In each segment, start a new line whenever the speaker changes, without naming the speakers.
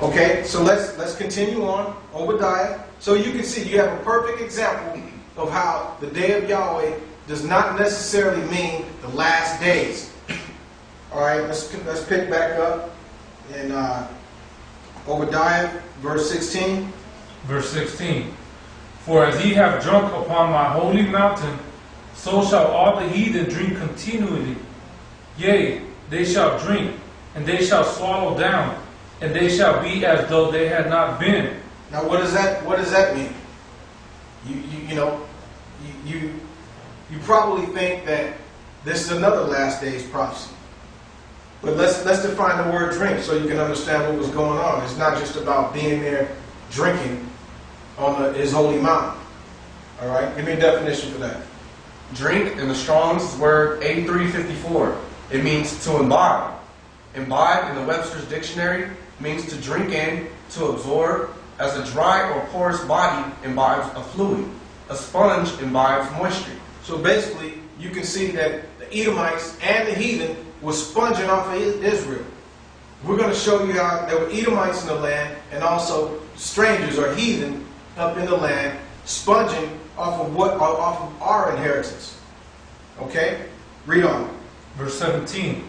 Okay, so let's continue on. Obadiah. So you can see you have a perfect example of how the day of Yahweh does not necessarily mean the last days. All right, let's pick back up in Obadiah, verse 16.
Verse 16. For as ye have drunk upon my holy mountain, so shall all the heathen drink continually. Yea, they shall drink, and they shall swallow down, and they shall be as though they had not been.
Now, what does that mean? You probably think that this is another last days prophecy. But let's define the word drink so you can understand what was going on. It's not just about being there drinking on his holy mountain. All right, give me a definition for that.
Drink in the Strong's word A354. It means to imbibe. Imbibe in the Webster's dictionary means to drink in, to absorb, as a dry or porous body imbibes a fluid. A sponge imbibes moisture.
So basically, you can see that the Edomites and the heathen were sponging off of Israel. We're going to show you how there were Edomites in the land and also strangers or heathen up in the land sponging off of our inheritance. Okay? Read on.
Verse 17.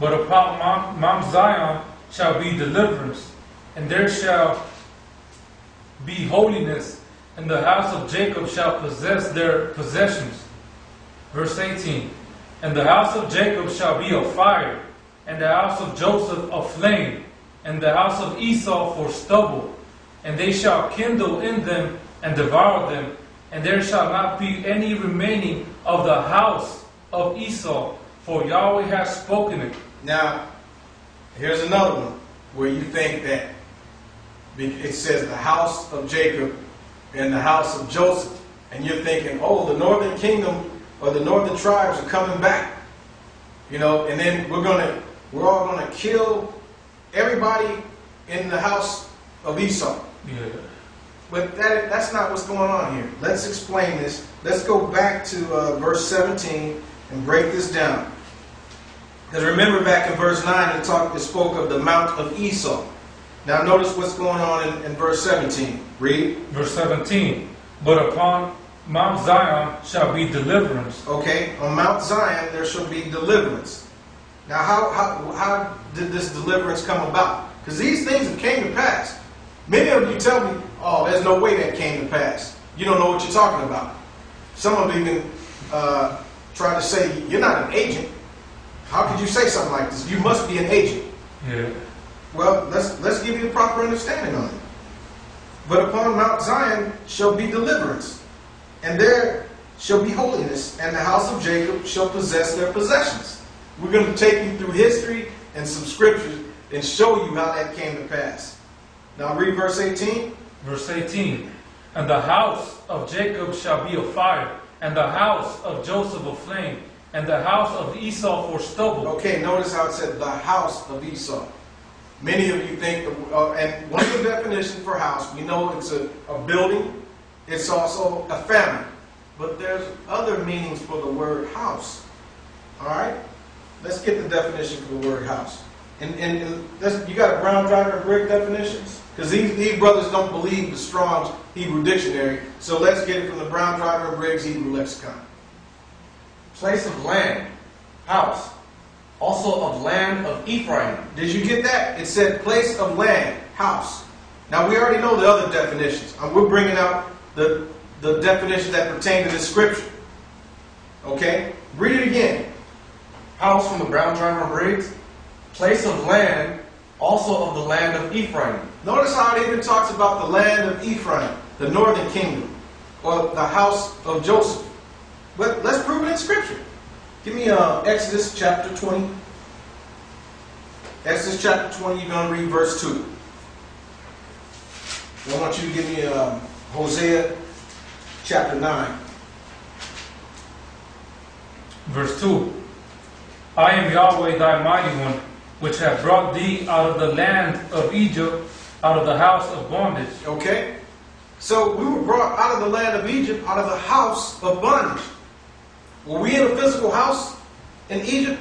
But upon Mount Zion shall be deliverance, and there shall be holiness, and the house of Jacob shall possess their possessions. Verse 18. And the house of Jacob shall be a fire, and the house of Joseph a flame, and the house of Esau for stubble. And they shall kindle in them and devour them, and there shall not be any remaining of the house of Esau, for Yahweh has spoken it.
Now, here's another one where you think that it says the house of Jacob and the house of Joseph, and you're thinking, oh, the northern kingdom or the northern tribes are coming back, and then we're all gonna kill everybody in the house of Esau.
Yeah.
But that's not what's going on here. Let's explain this. Let's go back to verse 17 and break this down. Because remember back in verse 9 it spoke of the Mount of Esau. Now notice what's going on in verse 17. Read.
Verse 17. But upon Mount Zion shall be deliverance.
Okay, on Mount Zion there shall be deliverance. Now how did this deliverance come about? Because these things have came to pass. Many of you tell me, oh, there's no way that came to pass. You don't know what you're talking about. Some of you even try to say, you're not an agent. How could you say something like this? You must be an agent.
Yeah.
Well, let's give you a proper understanding on it. But upon Mount Zion shall be deliverance, and there shall be holiness, and the house of Jacob shall possess their possessions. We're going to take you through history and some scriptures and show you how that came to pass. Now read verse 18.
Verse 18. And the house of Jacob shall be a fire, and the house of Joseph a flame, and the house of Esau for stubble.
Okay, notice how it said the house of Esau. Many of you think, and one of the definitions for house, we know it's a building. It's also a family. But there's other meanings for the word house. All right? Let's get the definition for the word house. And you got a Brown, Driver, and Brick definitions? Because these brothers don't believe the Strong's Hebrew Dictionary. So let's get it from the Brown, Driver, and Briggs Hebrew Lexicon.
Place of land, house. Also of land of Ephraim.
Did you get that? It said place of land, house. Now we already know the other definitions. We're bringing out the definitions that pertain to this scripture. Okay? Read it again.
House from the Brown, Driver, and Briggs. Place of land, also of the land of Ephraim.
Notice how it even talks about the land of Ephraim, the northern kingdom, or the house of Joseph. But let's prove it in scripture. Give me Exodus chapter 20. Exodus chapter 20, you're going to read verse 2. I want you to give me Hosea chapter 9.
Verse 2. I am Yahweh thy mighty one, which have brought thee out of the land of Egypt, out of the house of bondage.
Okay? So we were brought out of the land of Egypt, out of the house of bondage. Were we in a physical house in Egypt?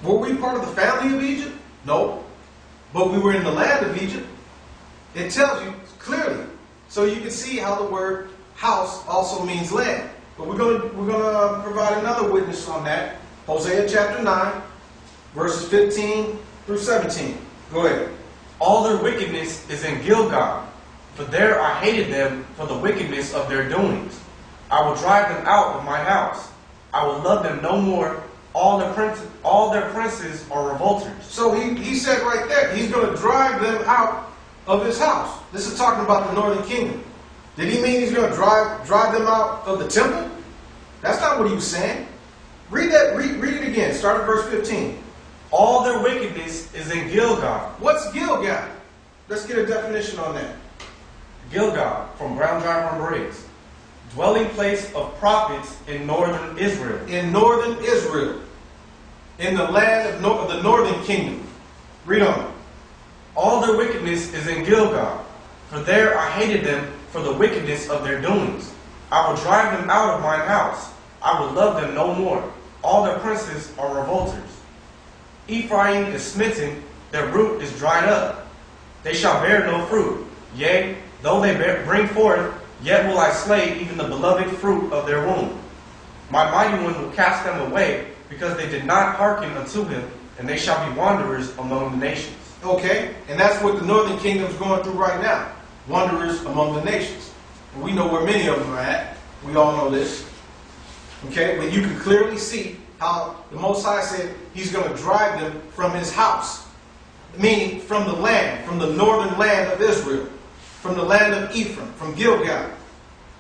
Were we part of the family of Egypt? No. But we were in the land of Egypt. It tells you clearly. So you can see how the word house also means land. But we're gonna provide another witness on that. Hosea chapter 9, verses 15 through 17. Go ahead.
All their wickedness is in Gilgal, for there I hated them for the wickedness of their doings. I will drive them out of my house. I will love them no more. All their princes are revolters.
So he said right there, he's going to drive them out of his house. This is talking about the northern kingdom. Did he mean he's going to drive them out of the temple? That's not what he was saying. Read it again. Start at verse 15.
All their wickedness is in Gilgal.
What's Gilgal? Let's get a definition on that.
Gilgal, from Brown Driver Briggs. Dwelling place of prophets in northern Israel.
In northern Israel. In the land of the northern kingdom. Read on.
All their wickedness is in Gilgal, for there I hated them for the wickedness of their doings. I will drive them out of mine house. I will love them no more. All their princes are revolters. Ephraim is smitten, their root is dried up. They shall bear no fruit. Yea, though they bring forth, yet will I slay even the beloved fruit of their womb. My mighty one will cast them away, because they did not hearken unto him, and they shall be wanderers among the nations.
Okay, and that's what the northern kingdom is going through right now. Wanderers among the nations. And we know where many of them are at. We all know this. Okay, but you can clearly see how the Most High said he's going to drive them from his house. Meaning from the land, from the northern land of Israel. From the land of Ephraim, from Gilgal.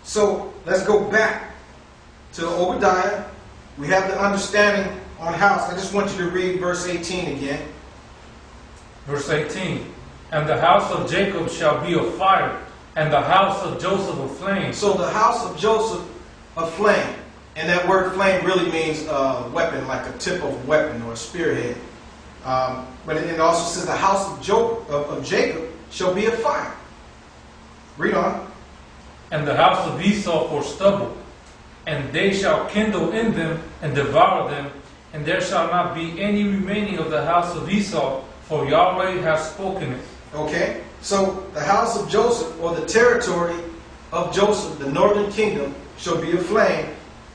So let's go back to Obadiah. We have the understanding on house. I just want you to read verse 18 again.
Verse 18. And the house of Jacob shall be a fire, and the house of Joseph a flame.
So the house of Joseph a flame. And that word flame really means a weapon, like a tip of a weapon or a spearhead. But it also says the house of Jacob shall be a fire. Read on.
And the house of Esau for stubble, and they shall kindle in them and devour them, and there shall not be any remaining of the house of Esau, for Yahweh has spoken it.
Okay, so the house of Joseph, or the territory of Joseph, the northern kingdom, shall be aflame.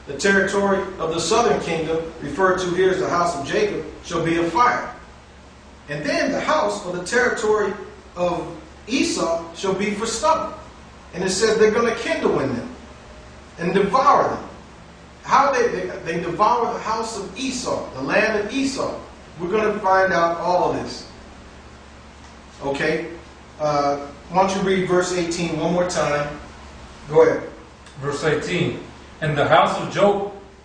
The territory of the southern kingdom, referred to here as the house of Jacob, shall be a fire. And then the house, or the territory of Esau, shall be for stubble. And it says they're going to kindle in them and devour them. How they devour the house of Esau, the land of Esau. We're going to find out all of this. Okay? Why don't you read verse 18 one more time? Go ahead.
Verse 18. And the house of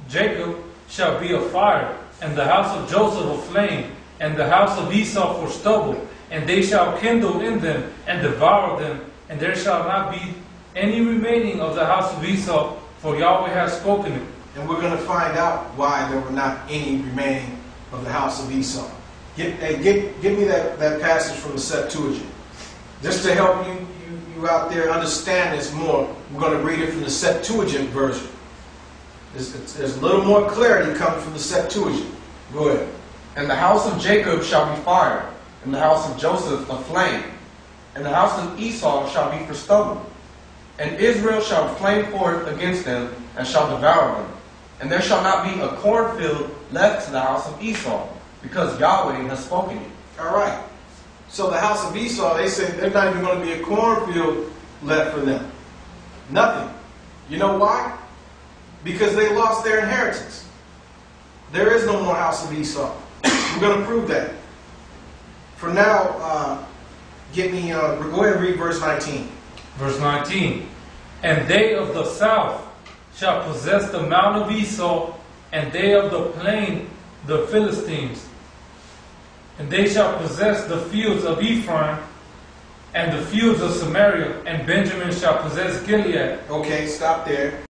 Jacob shall be a fire, and the house of Joseph a flame, and the house of Esau for stubble, and they shall kindle in them and devour them, and there shall not be any remaining of the house of Esau, for Yahweh has spoken it.
And we're going to find out why there were not any remaining of the house of Esau. Give me that passage from the Septuagint. Just to help you out there understand this more, we're going to read it from the Septuagint version. There's a little more clarity coming from the Septuagint. Go ahead.
And the house of Jacob shall be fire, and the house of Joseph a flame, and the house of Esau shall be for stubble. And Israel shall flame forth against them, and shall devour them. And there shall not be a cornfield left to the house of Esau, because Yahweh has spoken it.
All right. So the house of Esau, they said there's not even going to be a cornfield left for them. Nothing. You know why? Because they lost their inheritance. There is no more house of Esau. We're going to prove that. For now, go ahead and read verse 19.
Verse 19. And they of the south shall possess the mount of Esau, and they of the plain the Philistines. And they shall possess the fields of Ephraim, and the fields of Samaria, and Benjamin shall possess Gilead.
Okay, stop there.